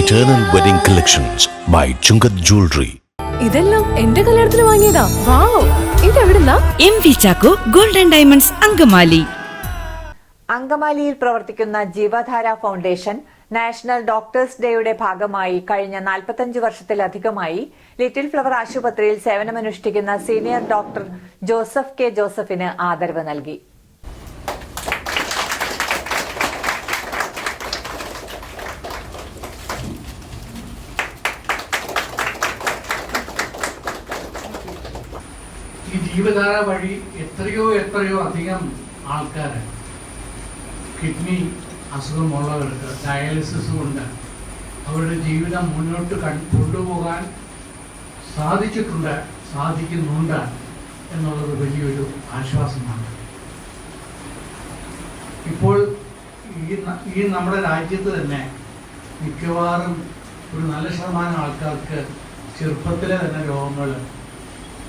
Eternal Wedding Collections by Chungat Jewelry. ഇതെല്ലാം എന്റെ കല്യാണത്തിന് വാങ്ങിയതാ. വാവ്, ഇതെവിടുന്നാ? MV Chacko Gold and Diamonds Angamaly. അങ്കമാലിയിൽ പ്രവർത്തിക്കുന്ന ജീവധാര ഫൗണ്ടേഷൻ നാഷണൽ ഡോക്ടേഴ്സ് ഡേയുടെ ഭാഗമായി കഴിഞ്ഞ 45 വർഷത്തിലധികമായി ലിറ്റിൽ ഫ്ലവർ ആശുപത്രിയിൽ സേവനമനുഷ്ഠിക്കുന്ന സീനിയർ ഡോക്ടർ ജോസഫ് കെ ജോസഫിന് ആദരവ് നൽകി. ഈ ജീവധാര വഴി എത്രയോ അധികം ആൾക്കാർ കിഡ്നി അസുഖമുള്ളവർക്ക് ഡയാലിസിസ് കൊണ്ട് അവരുടെ ജീവിതം മുന്നോട്ട് കൊണ്ടുപോകാൻ സാധിക്കുന്നുണ്ട് എന്നുള്ളത് വലിയൊരു ആശ്വാസമാണ്. ഇപ്പോൾ ഈ നമ്മുടെ രാജ്യത്ത് തന്നെ മിക്കവാറും ഒരു നല്ല ശതമാനം ആൾക്കാർക്ക് ചെറുപ്പത്തിലെ തന്നെ രോഗങ്ങൾ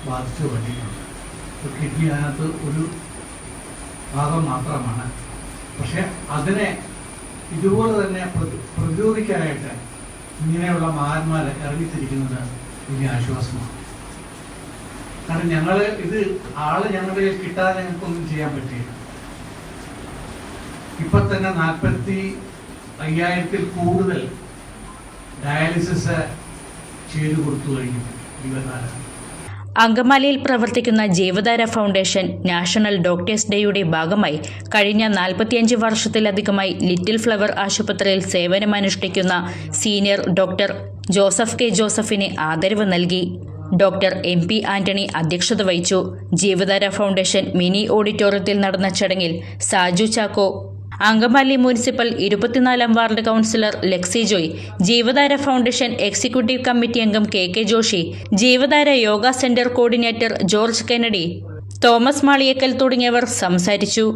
ബാധിച്ചു പറ്റിയിട്ടുണ്ട്. കിഡ്നി അതിനകത്ത് ഒരു ഭാഗം മാത്രമാണ്. പക്ഷെ അതിനെ ഇതുപോലെ തന്നെ പ്രതിരോധിക്കാനായിട്ട് ഇങ്ങനെയുള്ള മഹാന്മാർ ഇറങ്ങിത്തിരിക്കുന്നത് വലിയ ആശ്വാസമാണ്. കാരണം ഞങ്ങളുടെ കിട്ടാതെ ഞങ്ങൾക്കൊന്നും ചെയ്യാൻ പറ്റിയില്ല. ഇപ്പൊ തന്നെ 45,000-ൽ കൂടുതൽ ഡയാലിസിസ് ചെയ്തു കൊടുത്തു കഴിഞ്ഞു ജീവധാര. അങ്കമാലിയിൽ പ്രവർത്തിക്കുന്ന ജീവധാര ഫൗണ്ടേഷൻ നാഷണൽ ഡോക്ടേഴ്സ് ഡേയുടെ ഭാഗമായി കഴിഞ്ഞ 45 വർഷത്തിലധികമായി ലിറ്റിൽ ഫ്ലവർ ആശുപത്രിയിൽ സേവനമനുഷ്ഠിക്കുന്ന സീനിയർ ഡോക്ടർ ജോസഫ് കെ ജോസഫിന് ആദരവ് നൽകി. ഡോക്ടർ MP ആന്റണി അധ്യക്ഷത വഹിച്ചു. ജീവധാര ഫൗണ്ടേഷൻ മിനി ഓഡിറ്റോറിയത്തിൽ നടന്ന ചടങ്ങിൽ സാജു ചാക്കോ, അങ്കമാലി മുനിസിപ്പൽ 24-ാം ward councillor Lexy Joy, Jeevadhara foundation executive committee അംഗം KK Joshi, Jeevadhara yoga centre coordinator George Kennedy, Thomas Maliyekkal തുടങ്ങിയവർ സംസാരിച്ചു.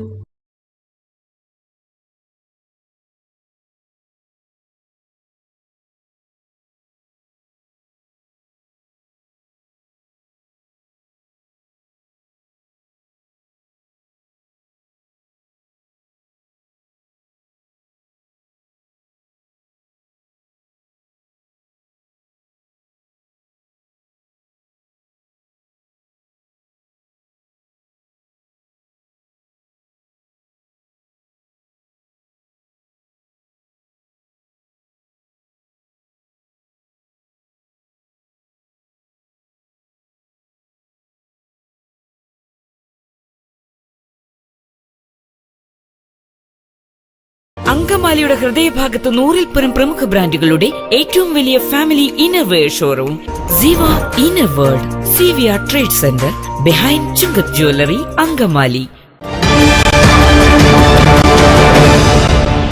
അങ്കമാലിയുടെ ഹൃദയഭാഗത്ത് 100-ൽ പ്രമുഖ ബ്രാൻഡുകളുടെ ഏറ്റവും വലിയ family innerwear showroom Ziva Inner World, CVR trade centre, behind Chungath jewellery, Angamaly.